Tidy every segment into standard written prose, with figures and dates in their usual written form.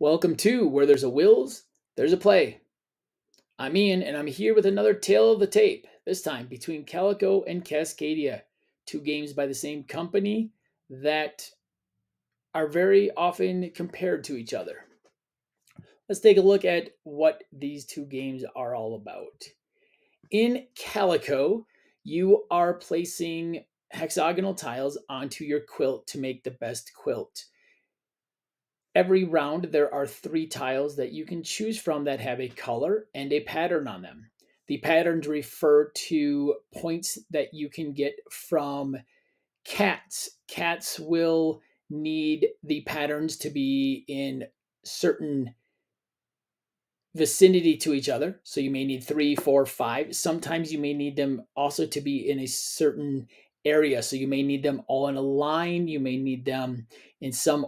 Welcome to Where There's a Wills, There's a Play. I'm Ian, and I'm here with another tale of the tape, this time between Calico and Cascadia, two games by the same company that are very often compared to each other. Let's take a look at what these two games are all about. In Calico, you are placing hexagonal tiles onto your quilt to make the best quilt. Every round, there are 3 tiles that you can choose from that have a color and a pattern on them. The patterns refer to points that you can get from cats. Cats will need the patterns to be in certain vicinity to each other. So you may need 3, 4, 5. Sometimes you may need them also to be in a certain area. So you may need them all in a line. You may need them in some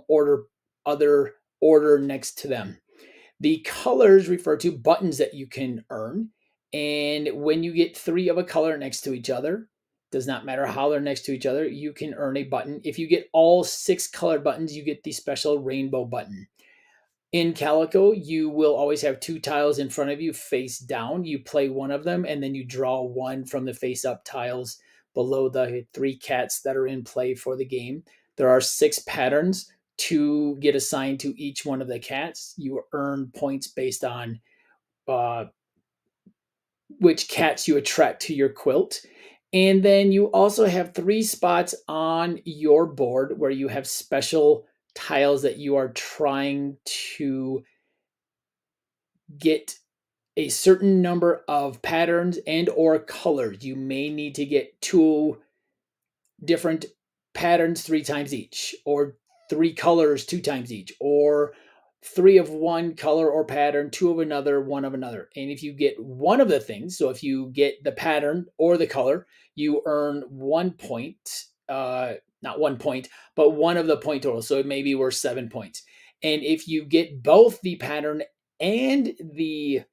other order next to them. The colors refer to buttons that you can earn. And when you get 3 of a color next to each other, does not matter how they're next to each other, you can earn a button. If you get all 6 colored buttons, you get the special rainbow button. In Calico, you will always have 2 tiles in front of you face down. You play one of them, and then you draw one from the face-up tiles below the 3 cats that are in play for the game. There are 6 patterns to get assigned to each one of the cats. You earn points based on which cats you attract to your quilt. And then you also have 3 spots on your board where you have special tiles that you are trying to get a certain number of patterns and or colors. You may need to get 2 different patterns 3 times each, or 3 colors 2 times each, or 3 of one color or pattern, 2 of another, 1 of another. And if you get one of the things, so if you get the pattern or the color, you earn 1 point, not 1 point, but one of the point totals. So it may be worth 7 points. And if you get both the pattern and the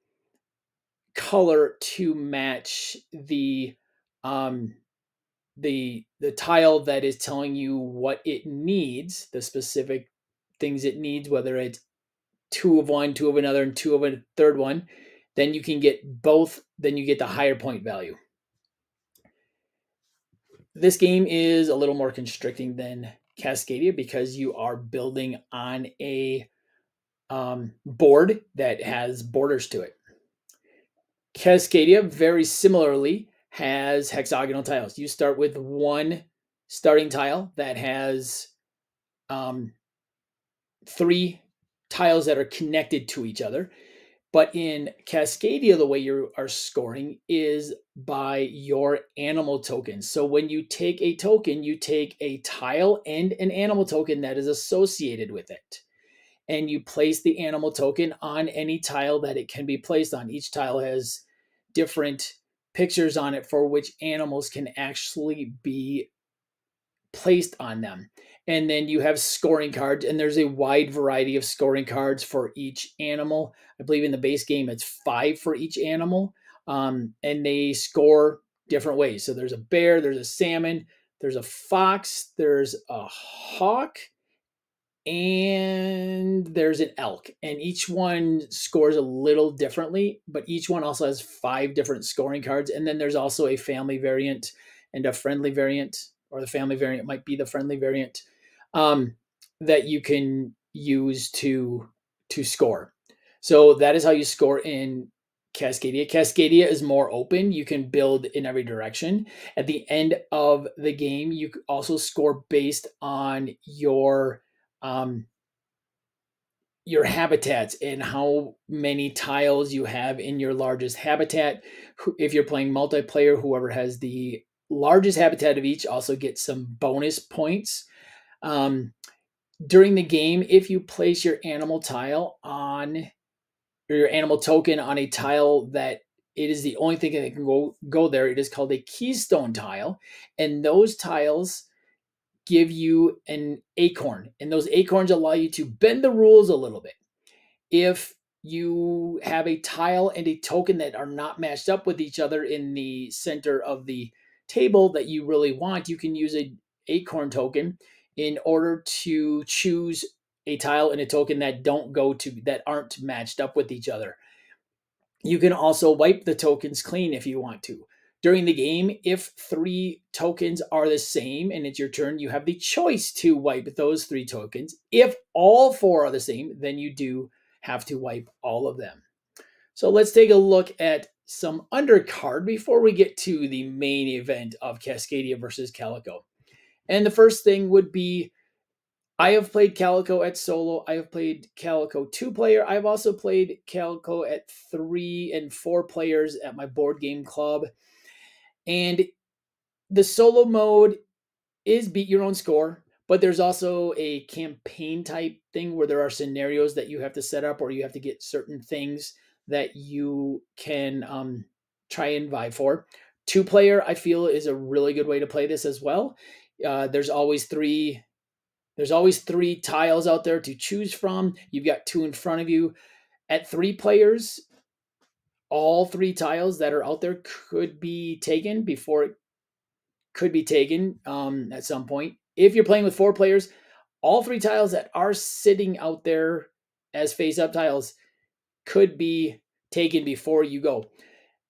color to match the tile that is telling you what it needs, the specific things it needs, whether it's 2 of one, 2 of another, and 2 of a third one, then you can get both, then you get the higher point value. This game is a little more constricting than Cascadia because you are building on a board that has borders to it. Cascadia, very similarly, has hexagonal tiles. You start with 1 starting tile that has 3 tiles that are connected to each other. But in Cascadia, the way you are scoring is by your animal tokens. So when you take a token, you take a tile and an animal token that is associated with it. And you place the animal token on any tile that it can be placed on. Each tile has different pictures on it for which animals can actually be placed on them. And then you have scoring cards, and there's a wide variety of scoring cards for each animal. I believe in the base game it's 5 for each animal, and they score different ways. So there's a bear, there's a salmon, there's a fox, there's a hawk, and there's an elk. And each one scores a little differently, but each one also has 5 different scoring cards. And then there's also a family variant and a friendly variant, or the family variant might be the friendly variant, that you can use to score. So that is how you score in Cascadia. Cascadia is more open. You can build in every direction. At the end of the game, you also score based on your habitats and how many tiles you have in your largest habitat. If you're playing multiplayer, whoever has the largest habitat of each also gets some bonus points. During the game, if you place your animal tile on, or your animal token on a tile that it is the only thing that can go there, it is called a keystone tile. And those tiles give you an acorn. And those acorns allow you to bend the rules a little bit. If you have a tile and a token that are not matched up with each other in the center of the table that you really want, you can use an acorn token in order to choose a tile and a token that aren't matched up with each other. You can also wipe the tokens clean if you want to. During the game, if 3 tokens are the same and it's your turn, you have the choice to wipe those 3 tokens. If all 4 are the same, then you do have to wipe all of them. So let's take a look at some undercard before we get to the main event of Cascadia versus Calico. And the first thing would be, I have played Calico at solo. I have played Calico 2-player. I've also played Calico at 3 and 4 players at my board game club. And the solo mode is beat your own score, but there's also a campaign type thing where there are scenarios that you have to set up, or you have to get certain things that you can try and vie for. 2-player, I feel, is a really good way to play this as well. There's always three tiles out there to choose from. You've got 2 in front of you. At 3 players, all 3 tiles that are out there could be taken before it could be taken at some point. If you're playing with 4 players, all 3 tiles that are sitting out there as face-up tiles could be taken before you go.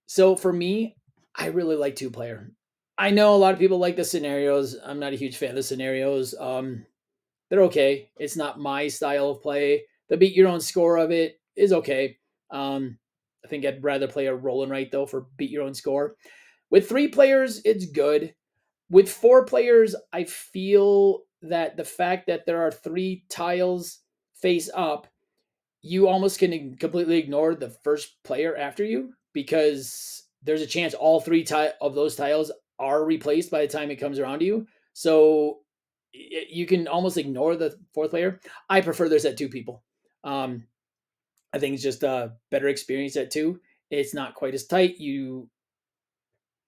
So for me, I really like 2-player. I know a lot of people like the scenarios. I'm not a huge fan of the scenarios. They're okay. It's not my style of play. The beat your own score of it is okay. I think I'd rather play a roll and write though for beat your own score. With 3 players, it's good. With 4 players, I feel that the fact that there are 3 tiles face up, you almost can completely ignore the first player after you, because there's a chance all 3 of those tiles are replaced by the time it comes around to you. So you can almost ignore the 4th player. I prefer this at 2 people. I think it's just a better experience at 2. It's not quite as tight. You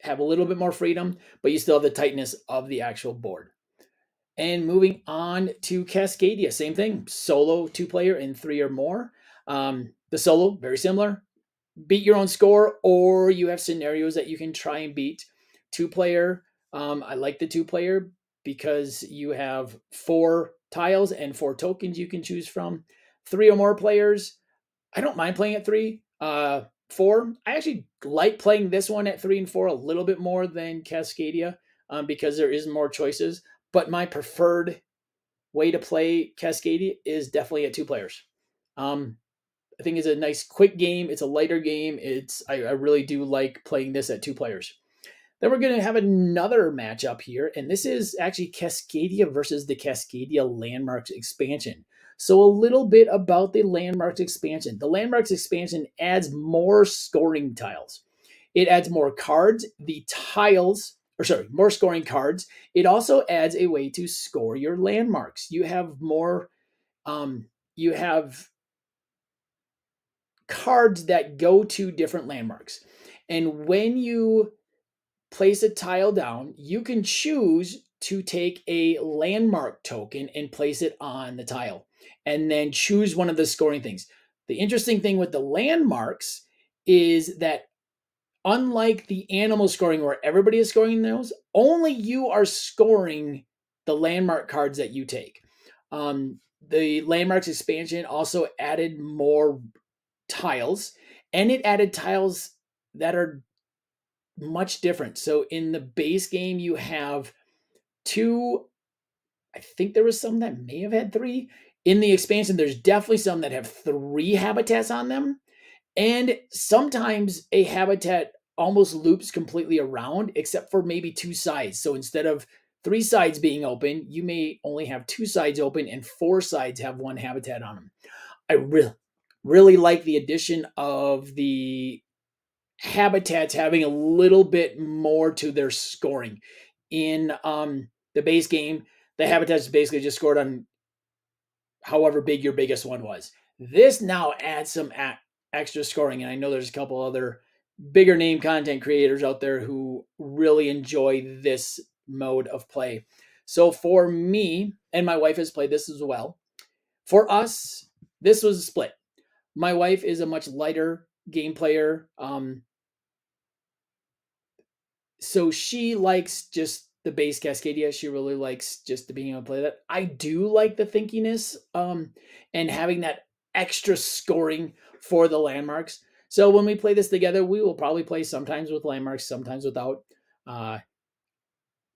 have a little bit more freedom, but you still have the tightness of the actual board. And moving on to Cascadia, same thing. Solo, 2-player, and 3 or more. The solo, very similar. Beat your own score, or you have scenarios that you can try and beat. 2-player, I like the 2-player because you have 4 tiles and 4 tokens you can choose from. 3 or more players, I don't mind playing at 3. 4, I actually like playing this one at 3 and 4 a little bit more than Cascadia because there is more choices. But my preferred way to play Cascadia is definitely at 2 players. I think it's a nice quick game. It's a lighter game. I really do like playing this at 2 players. Then we're going to have another matchup here, and this is actually Cascadia versus the Cascadia Landmarks expansion. So a little bit about the Landmarks expansion. The Landmarks expansion adds more scoring tiles. It adds more cards. More scoring cards. It also adds a way to score your landmarks. You have more, you have cards that go to different landmarks. And when you place a tile down, you can choose to take a landmark token and place it on the tile, and then choose one of the scoring things. The interesting thing with the landmarks is that unlike the animal scoring where everybody is scoring those, only you are scoring the landmark cards that you take. The landmarks expansion also added more tiles, and it added tiles that are much different. So in the base game, you have 2. I think there was some that may have had 3. In the expansion, there's definitely some that have 3 habitats on them. And sometimes a habitat almost loops completely around, except for maybe 2 sides. So instead of 3 sides being open, you may only have 2 sides open and 4 sides have 1 habitat on them. I really like the addition of the habitats having a little bit more to their scoring. In the base game, the habitats basically just scored on however big your biggest one was. This now adds some extra scoring, and I know there's a couple other bigger name content creators out there who really enjoy this mode of play. So for me, and my wife has played this as well, for us, this was a split. My wife is a much lighter game player. So she likes just the base Cascadia. She really likes just being able to play that. I do like the thinkiness and having that extra scoring for the landmarks. So when we play this together, we will probably play sometimes with landmarks, sometimes without. Like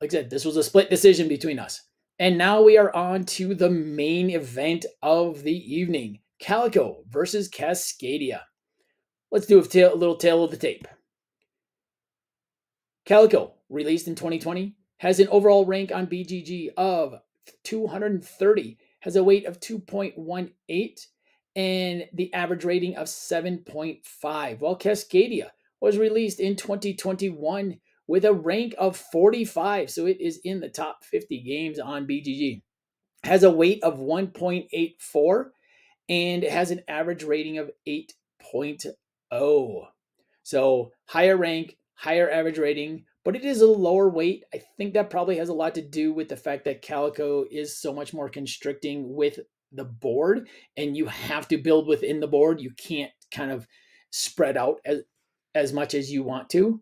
I said, this was a split decision between us. And now we are on to the main event of the evening, Calico versus Cascadia. Let's do a little tail of the tape. Calico, released in 2020, has an overall rank on BGG of 230, has a weight of 2.18, and the average rating of 7.5, while Cascadia was released in 2021 with a rank of 45, so it is in the top 50 games on BGG. Has a weight of 1.84, and it has an average rating of 8.0. So higher rank, higher average rating, but it is a lower weight. I think that probably has a lot to do with the fact that Calico is so much more constricting with the board, and you have to build within the board. You can't kind of spread out as much as you want to.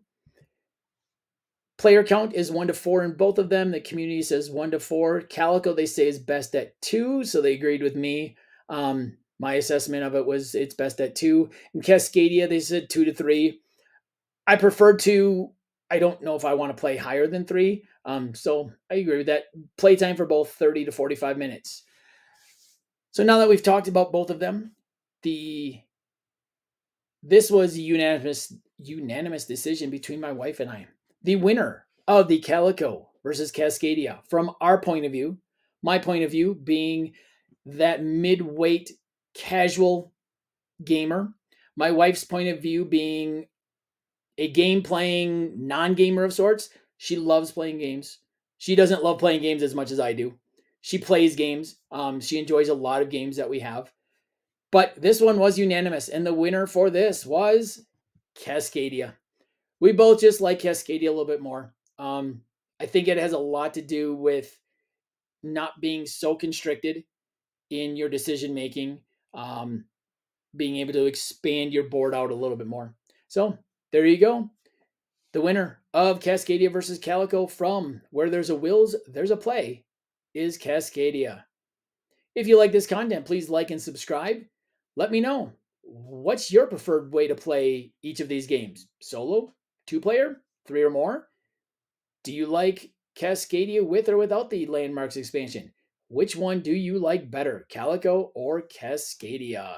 Player count is 1 to 4 in both of them. The community says 1 to 4. Calico, they say, is best at 2, so they agreed with me. My assessment of it was it's best at 2. In Cascadia, they said 2 to 3. I prefer 2. I don't know if I want to play higher than 3. So I agree with that. Playtime for both 30 to 45 minutes. So now that we've talked about both of them, this was a unanimous decision between my wife and I. The winner of the Calico versus Cascadia, from our point of view, my point of view being that mid-weight casual gamer, my wife's point of view being a game-playing non-gamer of sorts. She loves playing games. She doesn't love playing games as much as I do. She plays games. She enjoys a lot of games that we have. But this one was unanimous, and the winner for this was Cascadia. We both just like Cascadia a little bit more. I think it has a lot to do with not being so constricted in your decision making, being able to expand your board out a little bit more. So there you go. The winner of Cascadia versus Calico, from Where There's a Wills, There's a Play, is Cascadia. If you like this content, please like and subscribe. Let me know, what's your preferred way to play each of these games? Solo, 2-player, 3 or more? Do you like Cascadia with or without the Landmarks expansion? Which one do you like better, Calico or Cascadia?